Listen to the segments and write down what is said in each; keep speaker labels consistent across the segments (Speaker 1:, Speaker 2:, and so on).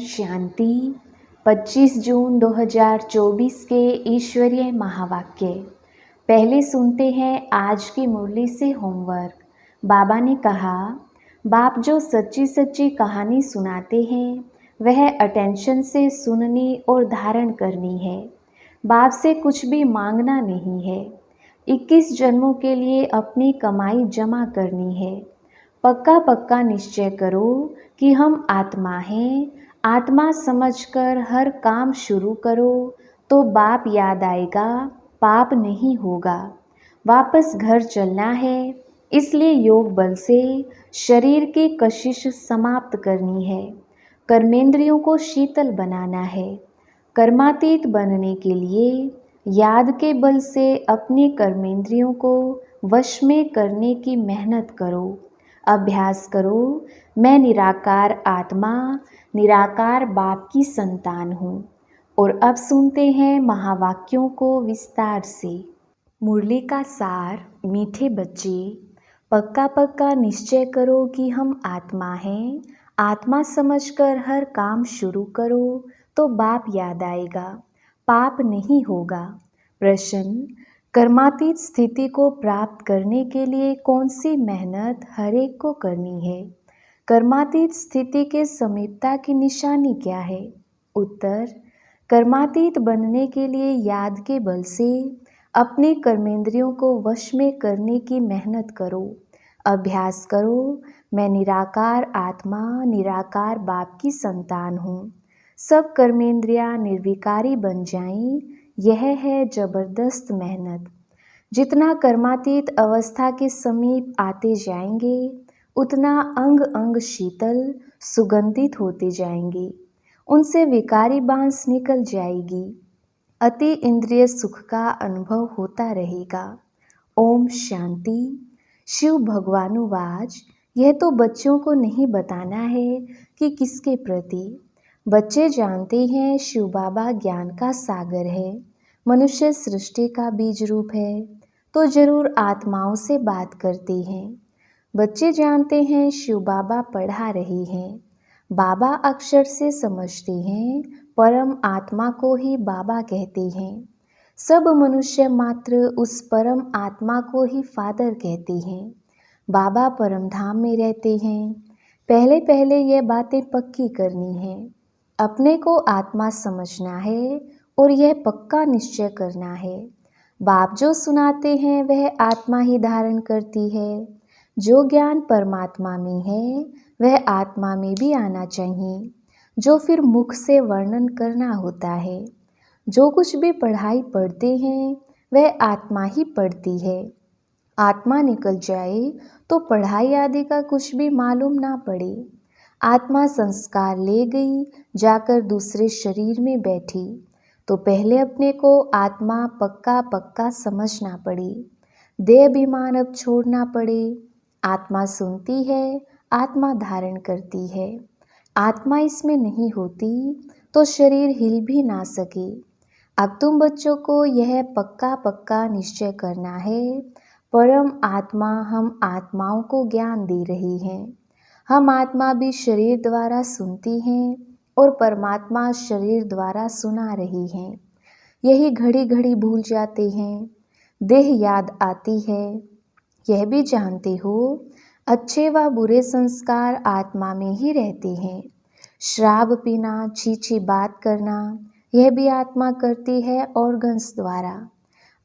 Speaker 1: शांति। 25 जून 2024 के ईश्वरीय महावाक्य। पहले सुनते हैं आज की मुरली से होमवर्क। बाबा ने कहा, बाप जो सच्ची सच्ची कहानी सुनाते हैं वह अटेंशन से सुननी और धारण करनी है। बाप से कुछ भी मांगना नहीं है। 21 जन्मों के लिए अपनी कमाई जमा करनी है। पक्का पक्का निश्चय करो कि हम आत्मा हैं। आत्मा समझकर हर काम शुरू करो तो बाप याद आएगा, पाप नहीं होगा। वापस घर चलना है, इसलिए योग बल से शरीर की कशिश समाप्त करनी है। कर्मेंद्रियों को शीतल बनाना है। कर्मातीत बनने के लिए याद के बल से अपने कर्मेंद्रियों को वश में करने की मेहनत करो। अभ्यास करो, मैं निराकार आत्मा, निराकार बाप की संतान हूँ। और अब सुनते हैं महावाक्यों को विस्तार से। मुरली का सार। मीठे बच्चे, पक्का पक्का निश्चय करो कि हम आत्मा हैं। आत्मा समझकर हर काम शुरू करो तो बाप याद आएगा, पाप नहीं होगा। प्रश्न, कर्मातीत स्थिति को प्राप्त करने के लिए कौन सी मेहनत हर एक को करनी है? कर्मातीत स्थिति के समीपता की निशानी क्या है? उत्तर, कर्मातीत बनने के लिए याद के बल से अपने कर्मेंद्रियों को वश में करने की मेहनत करो। अभ्यास करो, मैं निराकार आत्मा, निराकार बाप की संतान हूँ। सब कर्मेंद्रियाँ निर्विकारी बन जाएं, यह है जबरदस्त मेहनत। जितना कर्मातीत अवस्था के समीप आते जाएंगे उतना अंग अंग शीतल सुगंधित होते जाएंगे। उनसे विकारी बांस निकल जाएगी। अति इंद्रिय सुख का अनुभव होता रहेगा। ओम शांति। शिव भगवानुवाच, यह तो बच्चों को नहीं बताना है कि किसके प्रति। बच्चे जानते हैं शिव बाबा ज्ञान का सागर है, मनुष्य सृष्टि का बीज रूप है, तो जरूर आत्माओं से बात करते हैं। बच्चे जानते हैं शिव बाबा पढ़ा रहे हैं। बाबा अक्षर से समझते हैं, परम आत्मा को ही बाबा कहते हैं। सब मनुष्य मात्र उस परम आत्मा को ही फादर कहते हैं। बाबा परम धाम में रहते हैं। पहले पहले यह बातें पक्की करनी है। अपने को आत्मा समझना है और यह पक्का निश्चय करना है। बाप जो सुनाते हैं वह आत्मा ही धारण करती है। जो ज्ञान परमात्मा में है वह आत्मा में भी आना चाहिए, जो फिर मुख से वर्णन करना होता है। जो कुछ भी पढ़ाई पढ़ते हैं वह आत्मा ही पढ़ती है। आत्मा निकल जाए तो पढ़ाई आदि का कुछ भी मालूम ना पड़े। आत्मा संस्कार ले गई, जाकर दूसरे शरीर में बैठी, तो पहले अपने को आत्मा पक्का पक्का समझना पड़े। देह अभिमान अब छोड़ना पड़े। आत्मा सुनती है, आत्मा धारण करती है। आत्मा इसमें नहीं होती तो शरीर हिल भी ना सके। अब तुम बच्चों को यह पक्का पक्का निश्चय करना है, परम आत्मा हम आत्माओं को ज्ञान दे रही है। हम आत्मा भी शरीर द्वारा सुनती हैं और परमात्मा शरीर द्वारा सुना रही हैं। यही घड़ी घड़ी भूल जाते हैं, देह याद आती है। यह भी जानते हो, अच्छे व बुरे संस्कार आत्मा में ही रहते हैं। शराब पीना, छीछी बात करना, यह भी आत्मा करती है ऑर्गन्स द्वारा।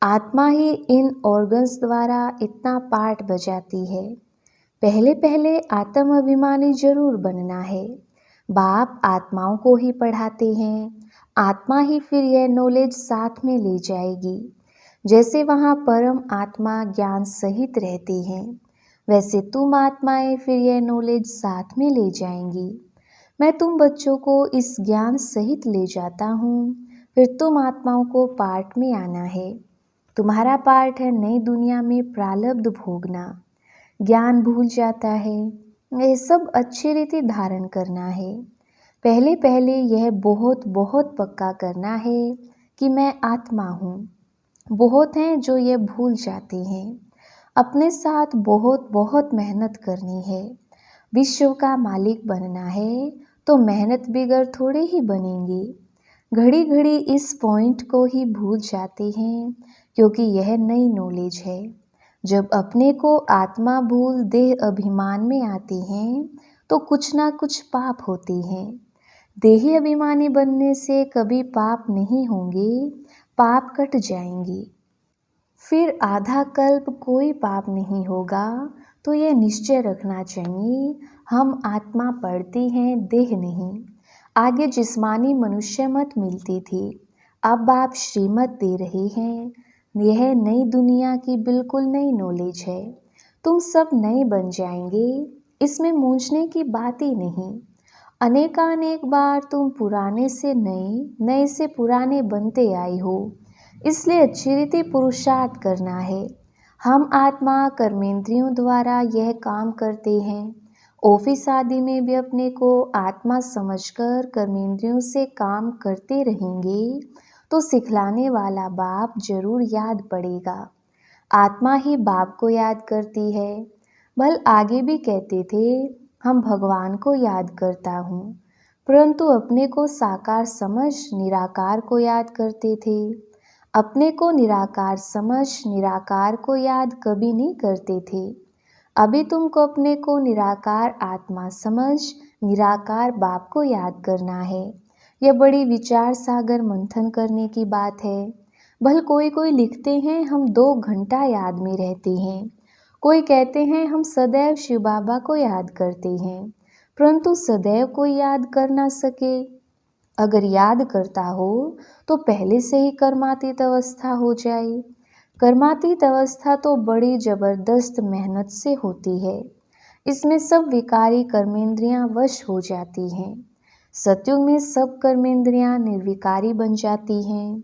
Speaker 1: आत्मा ही इन ऑर्गन्स द्वारा इतना पाठ बजाती है। पहले पहले आत्म अभिमानी जरूर बनना है। बाप आत्माओं को ही पढ़ाते हैं। आत्मा ही फिर यह नॉलेज साथ में ले जाएगी। जैसे वहाँ परम आत्मा ज्ञान सहित रहती हैं, वैसे तुम आत्माएं फिर यह नॉलेज साथ में ले जाएंगी। मैं तुम बच्चों को इस ज्ञान सहित ले जाता हूँ, फिर तुम आत्माओं को पाठ में आना है। तुम्हारा पाठ है नई दुनिया में प्रारब्ध भोगना। ज्ञान भूल जाता है, यह सब अच्छी रीति धारण करना है। पहले पहले यह बहुत बहुत पक्का करना है कि मैं आत्मा हूँ। बहुत हैं जो यह भूल जाते हैं। अपने साथ बहुत बहुत मेहनत करनी है। विश्व का मालिक बनना है तो मेहनत बिगर थोड़े ही बनेंगे। घड़ी घड़ी इस पॉइंट को ही भूल जाते हैं, क्योंकि यह नई नॉलेज है। जब अपने को आत्मा भूल देह अभिमान में आती हैं, तो कुछ ना कुछ पाप होते हैं। देही अभिमानी बनने से कभी पाप नहीं होंगे, पाप कट जाएंगे। फिर आधा कल्प कोई पाप नहीं होगा। तो ये निश्चय रखना चाहिए, हम आत्मा पढ़ती हैं, देह नहीं। आगे जिस्मानी मनुष्य मत मिलती थी, अब आप श्रीमत दे रहे हैं। यह नई दुनिया की बिल्कुल नई नॉलेज है। तुम सब नए बन जाएंगे, इसमें मूंझने की बात ही नहीं। अनेकानेक बार तुम पुराने से नए, नए से पुराने बनते आए हो, इसलिए अच्छी रीति पुरुषार्थ करना है। हम आत्मा कर्मेंद्रियों द्वारा यह काम करते हैं। ऑफिस आदि में भी अपने को आत्मा समझकर कर्मेंद्रियों से काम करते रहेंगे, तो सिखलाने वाला बाप जरूर याद पड़ेगा। आत्मा ही बाप को याद करती है। भल आगे भी कहते थे, हम भगवान को याद करता हूँ, परंतु अपने को साकार समझ निराकार को याद करते थे। अपने को निराकार समझ निराकार को याद कभी नहीं करते थे। अभी तुमको अपने को निराकार आत्मा समझ निराकार बाप को याद करना है। यह बड़ी विचार सागर मंथन करने की बात है। भल कोई कोई लिखते हैं हम 2 घंटा याद में रहते हैं। कोई कहते हैं हम सदैव शिव बाबा को याद करते हैं, परंतु सदैव कोई याद कर ना सके। अगर याद करता हो तो पहले से ही कर्मातीत अवस्था हो जाए। कर्मातीत अवस्था तो बड़ी जबरदस्त मेहनत से होती है। इसमें सब विकारी कर्मेंद्रियां वश हो जाती हैं। सतयुग में सब कर्मेंद्रियां निर्विकारी बन जाती हैं।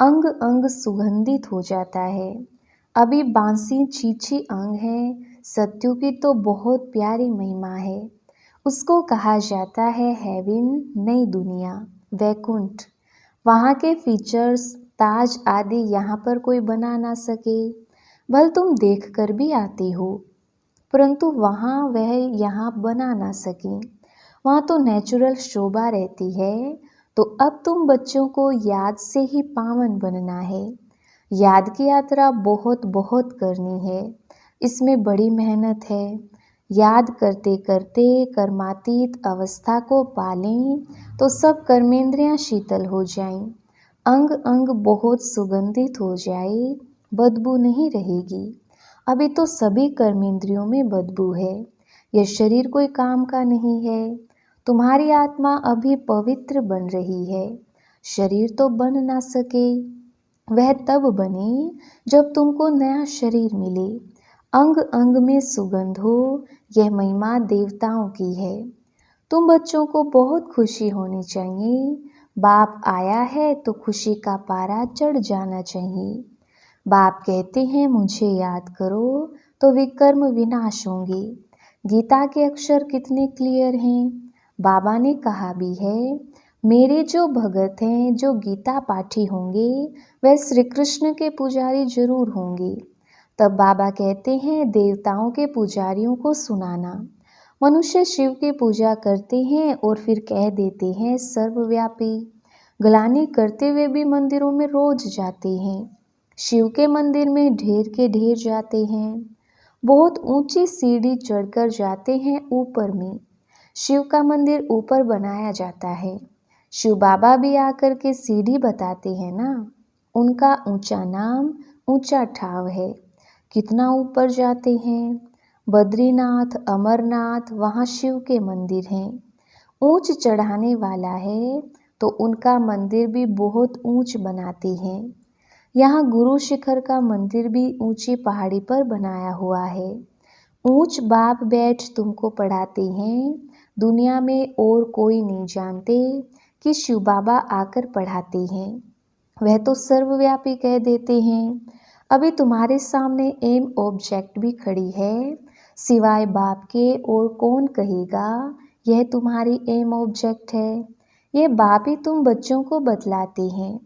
Speaker 1: अंग अंग सुगंधित हो जाता है। अभी बांसी छीछी अंग है। सतयुग की तो बहुत प्यारी महिमा है। उसको कहा जाता है हेवन, नई दुनिया, वैकुंठ। वहाँ के फीचर्स ताज आदि यहाँ पर कोई बना ना सके। भल तुम देख कर भी आते हो, परंतु वहाँ वह यहाँ बना ना सके। वहाँ तो नेचुरल शोभा रहती है। तो अब तुम बच्चों को याद से ही पावन बनना है। याद की यात्रा बहुत बहुत करनी है, इसमें बड़ी मेहनत है। याद करते करते कर्मातीत अवस्था को पालें, तो सब कर्मेंद्रियां शीतल हो जाएं, अंग अंग बहुत सुगंधित हो जाए, बदबू नहीं रहेगी। अभी तो सभी कर्मेंद्रियों में बदबू है। यह शरीर कोई काम का नहीं है। तुम्हारी आत्मा अभी पवित्र बन रही है। शरीर तो बन ना सके, वह तब बने जब तुमको नया शरीर मिले। अंग अंग में सुगंध हो, यह महिमा देवताओं की है। तुम बच्चों को बहुत खुशी होनी चाहिए। बाप आया है तो खुशी का पारा चढ़ जाना चाहिए। बाप कहते हैं मुझे याद करो तो विकर्म विनाश होंगे। गीता के अक्षर कितने क्लियर हैं। बाबा ने कहा भी है, मेरे जो भगत हैं, जो गीता पाठी होंगे, वह श्री कृष्ण के पुजारी जरूर होंगे। तब बाबा कहते हैं देवताओं के पुजारियों को सुनाना। मनुष्य शिव की पूजा करते हैं और फिर कह देते हैं सर्वव्यापी। गलानी करते हुए भी मंदिरों में रोज जाते हैं। शिव के मंदिर में ढेर के ढेर जाते हैं। बहुत ऊंची सीढ़ी चढ़कर जाते हैं ऊपर में। शिव का मंदिर ऊपर बनाया जाता है। शिव बाबा भी आकर के सीढ़ी बताते हैं ना। उनका ऊंचा नाम ऊंचा ठाव है। कितना ऊपर जाते हैं। बद्रीनाथ, अमरनाथ, वहाँ शिव के मंदिर हैं। ऊंच चढ़ाने वाला है तो उनका मंदिर भी बहुत ऊंच बनाते हैं। यहाँ गुरु शिखर का मंदिर भी ऊंची पहाड़ी पर बनाया हुआ है। ऊंच बाप बैठ तुमको पढ़ाते हैं। दुनिया में और कोई नहीं जानते कि शिव बाबा आकर पढ़ाते हैं। वह तो सर्वव्यापी कह देते हैं। अभी तुम्हारे सामने एम ऑब्जेक्ट भी खड़ी है। सिवाय बाप के और कौन कहेगा यह तुम्हारी एम ऑब्जेक्ट है। ये बाप ही तुम बच्चों को बतलाते हैं।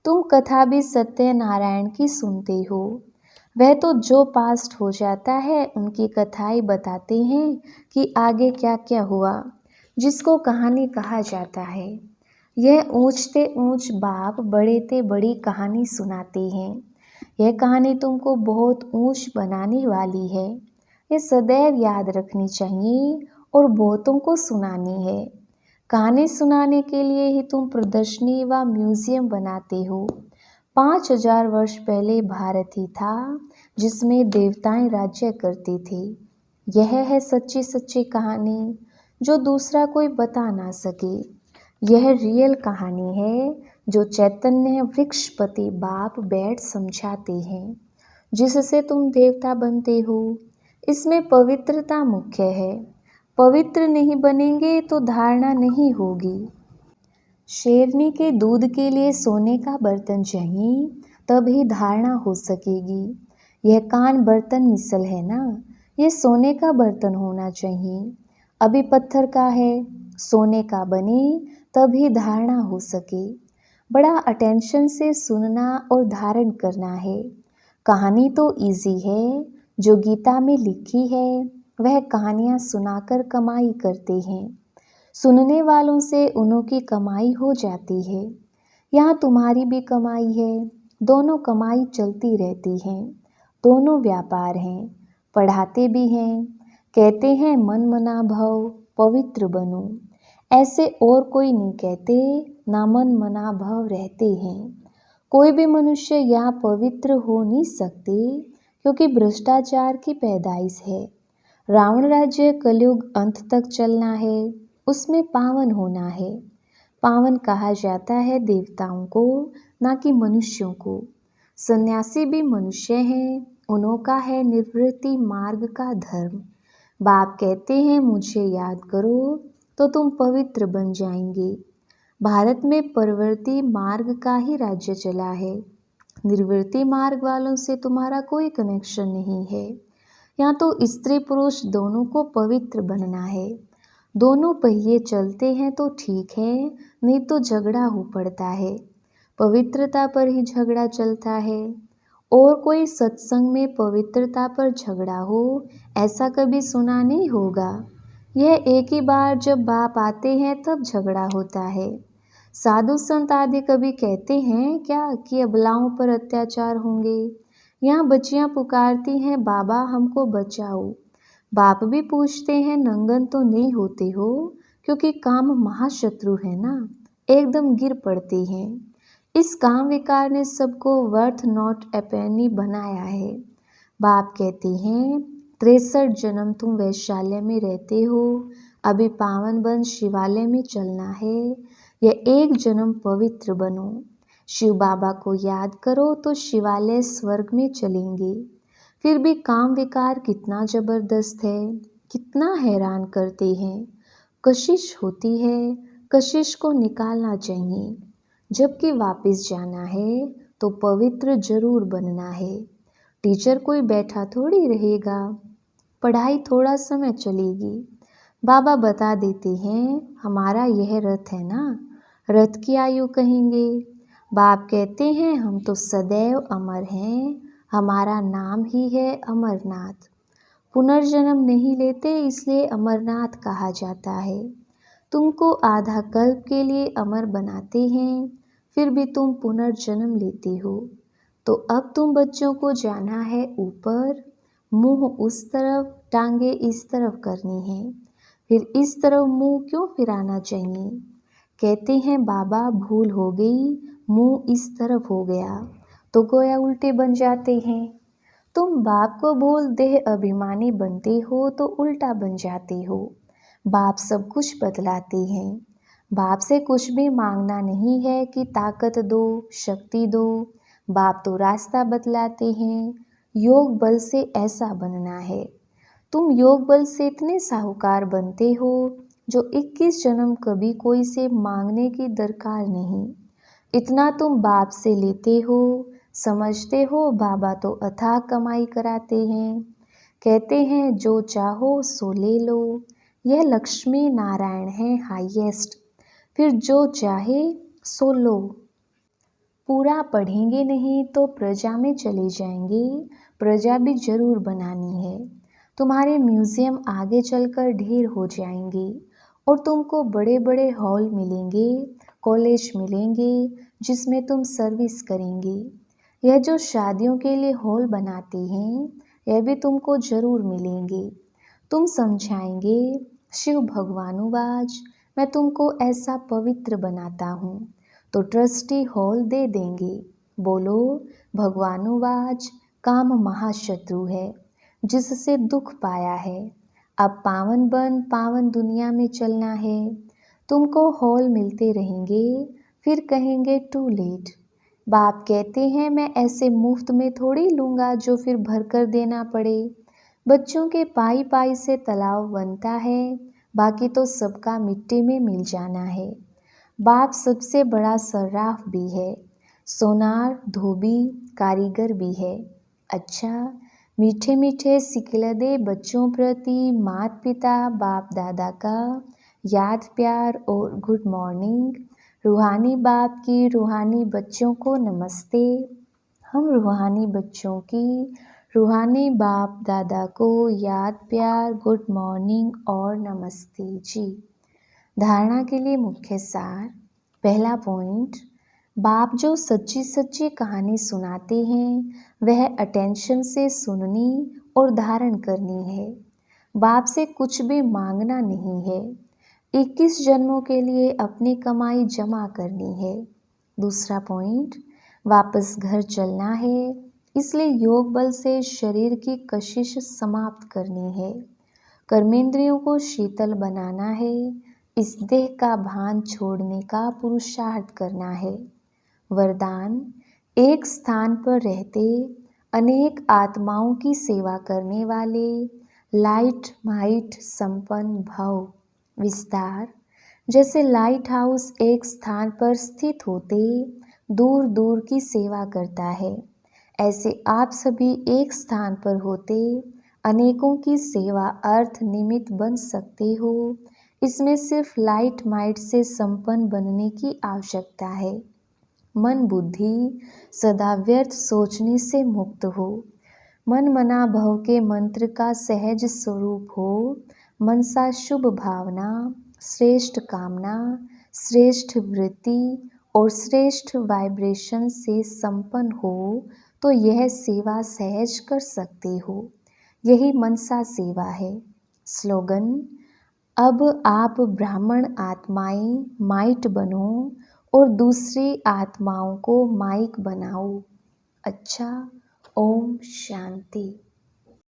Speaker 1: तुम कथा भी सत्यनारायण की सुनते हो। वह तो जो पास्ट हो जाता है उनकी कथाएं बताते हैं कि आगे क्या क्या हुआ। जिसको कहानी कहा जाता है। यह ऊंचते ऊंच बाप बड़ेते बड़ी कहानी सुनाते हैं। यह कहानी तुमको बहुत ऊंच बनाने वाली है। ये सदैव याद रखनी चाहिए और बहुतों को सुनानी है। कहानी सुनाने के लिए ही तुम प्रदर्शनी व म्यूजियम बनाते हो। 5000 वर्ष पहले भारत ही था जिसमें देवताएं राज्य करते थे। यह है सच्ची सच्ची कहानी जो दूसरा कोई बता ना सके। यह रियल कहानी है जो चैतन्य वृक्षपति बाप बैठ समझाते हैं, जिससे तुम देवता बनते हो। इसमें पवित्रता मुख्य है। पवित्र नहीं बनेंगे तो धारणा नहीं होगी। शेरनी के दूध के लिए सोने का बर्तन चाहिए, तभी धारणा हो सकेगी। यह कान बर्तन मिसल है ना, ये सोने का बर्तन होना चाहिए। अभी पत्थर का है, सोने का बने तभी धारणा हो सके। बड़ा अटेंशन से सुनना और धारण करना है। कहानी तो इजी है। जो गीता में लिखी है वह कहानियाँ सुनाकर कमाई करते हैं। सुनने वालों से उन्हों की कमाई हो जाती है। यहाँ तुम्हारी भी कमाई है। दोनों कमाई चलती रहती है। दोनों व्यापार हैं। पढ़ाते भी हैं। कहते हैं मन मना भव पवित्र बनो। ऐसे और कोई नहीं कहते, ना मन मना भव रहते हैं। कोई भी मनुष्य यहाँ पवित्र हो नहीं सकते, क्योंकि भ्रष्टाचार की पैदाइश है। रावण राज्य कलयुग अंत तक चलना है, उसमें पावन होना है। पावन कहा जाता है देवताओं को, ना कि मनुष्यों को। सन्यासी भी मनुष्य हैं, उन्हों का है निवृत्ति मार्ग का धर्म। बाप कहते हैं मुझे याद करो तो तुम पवित्र बन जाएंगे। भारत में प्रवृत्ति मार्ग का ही राज्य चला है। निर्वृत्ति मार्ग वालों से तुम्हारा कोई कनेक्शन नहीं है। यहाँ तो स्त्री पुरुष दोनों को पवित्र बनना है। दोनों पहिए चलते हैं तो ठीक है, नहीं तो झगड़ा हो पड़ता है। पवित्रता पर ही झगड़ा चलता है। और कोई सत्संग में पवित्रता पर झगड़ा हो ऐसा कभी सुना नहीं होगा। यह एक ही बार जब बाप आते हैं तब झगड़ा होता है। साधु संत आदि कभी कहते हैं क्या कि अबलाओं पर अत्याचार होंगे। यहाँ बच्चियाँ पुकारती हैं बाबा हमको बचाओ। बाप भी पूछते हैं नंगन तो नहीं होते हो, क्योंकि काम महाशत्रु है ना, एकदम गिर पड़ते हैं। इस काम विकार ने सबको वर्थ नॉट ए पेनी बनाया है। बाप कहते हैं 63 जन्म तुम वैशाल्य में रहते हो, अभी पावन बन शिवालय में चलना है। यह एक जन्म पवित्र बनो। शिव बाबा को याद करो तो शिवालय स्वर्ग में चलेंगे। फिर भी काम विकार कितना जबरदस्त है, कितना हैरान करते हैं। कशिश होती है, कशिश को निकालना चाहिए। जबकि वापस जाना है तो पवित्र जरूर बनना है। टीचर कोई बैठा थोड़ी रहेगा, पढ़ाई थोड़ा समय चलेगी। बाबा बता देते हैं हमारा यह रथ है ना, रथ की आयु कहेंगे। बाप कहते हैं हम तो सदैव अमर हैं, हमारा नाम ही है अमरनाथ। पुनर्जन्म नहीं लेते इसलिए अमरनाथ कहा जाता है। तुमको आधा कल्प के लिए अमर बनाते हैं, फिर भी तुम पुनर्जन्म लेते हो। तो अब तुम बच्चों को जाना है ऊपर, मुंह उस तरफ टांगे इस तरफ करनी है। फिर इस तरफ मुंह क्यों फिराना चाहिए। कहते हैं बाबा भूल हो गई, मुंह इस तरफ हो गया, तो गोया उल्टे बन जाते हैं। तुम बाप को बोल देह अभिमानी बनते हो तो उल्टा बन जाते हो। बाप सब कुछ बतलाते हैं। बाप से कुछ भी मांगना नहीं है कि ताकत दो, शक्ति दो। बाप तो रास्ता बतलाते हैं। योग बल से ऐसा बनना है। तुम योग बल से इतने साहूकार बनते हो जो 21 जन्म कभी कोई से मांगने की दरकार नहीं। इतना तुम बाप से लेते हो। समझते हो बाबा तो अथाह कमाई कराते हैं। कहते हैं जो चाहो सो ले लो, यह लक्ष्मी नारायण है हाईएस्ट। फिर जो चाहे सो लो। पूरा पढ़ेंगे नहीं तो प्रजा में चले जाएंगे। प्रजा भी जरूर बनानी है। तुम्हारे म्यूजियम आगे चलकर ढेर हो जाएंगे और तुमको बड़े बड़े हॉल मिलेंगे, कॉलेज मिलेंगे जिसमें तुम सर्विस करेंगे। यह जो शादियों के लिए हॉल बनाते हैं, यह भी तुमको जरूर मिलेंगे। तुम समझाएंगे, शिव भगवानुवाज मैं तुमको ऐसा पवित्र बनाता हूँ, तो ट्रस्टी हॉल दे देंगे। बोलो भगवानुवाज, काम महाशत्रु है जिससे दुख पाया है। अब पावन बन पावन दुनिया में चलना है। तुमको हॉल मिलते रहेंगे, फिर कहेंगे टू लेट। बाप कहते हैं मैं ऐसे मुफ्त में थोड़ी लूँगा जो फिर भरकर देना पड़े। बच्चों के पाई पाई से तालाब बनता है, बाकी तो सबका मिट्टी में मिल जाना है। बाप सबसे बड़ा सर्राफ भी है, सोनार धोबी कारीगर भी है। अच्छा, मीठे मीठे सिकलदे बच्चों प्रति माता पिता बाप दादा का याद प्यार और गुड मॉर्निंग। रूहानी बाप की रूहानी बच्चों को नमस्ते। हम रूहानी बच्चों की रूहानी बाप दादा को याद प्यार गुड मॉर्निंग और नमस्ते जी। धारणा के लिए मुख्य सार। पहला पॉइंट, बाप जो सच्ची सच्ची कहानी सुनाते हैं वह अटेंशन से सुननी और धारण करनी है। बाप से कुछ भी मांगना नहीं है। 21 जन्मों के लिए अपनी कमाई जमा करनी है। दूसरा पॉइंट, वापस घर चलना है, इसलिए योग बल से शरीर की कशिश समाप्त करनी है। कर्मेंद्रियों को शीतल बनाना है, इस देह का भान छोड़ने का पुरुषार्थ करना है। वरदान, एक स्थान पर रहते अनेक आत्माओं की सेवा करने वाले लाइट माइट संपन्न भव। विस्तार, जैसे लाइट हाउस एक स्थान पर स्थित होते दूर दूर की सेवा करता है, ऐसे आप सभी एक स्थान पर होते अनेकों की सेवा अर्थ निमित्त बन सकते हो। इसमें सिर्फ लाइट माइट से संपन्न बनने की आवश्यकता है। मन बुद्धि सदा व्यर्थ सोचने से मुक्त हो। मन मना भव के मंत्र का सहज स्वरूप हो। मनसा शुभ भावना, श्रेष्ठ कामना, श्रेष्ठ वृत्ति और श्रेष्ठ वाइब्रेशन से संपन्न हो तो यह सेवा सहज कर सकते हो। यही मनसा सेवा है। स्लोगन, अब आप ब्राह्मण आत्माएं माइट बनो और दूसरी आत्माओं को माइक बनाओ। अच्छा, ओम शांति।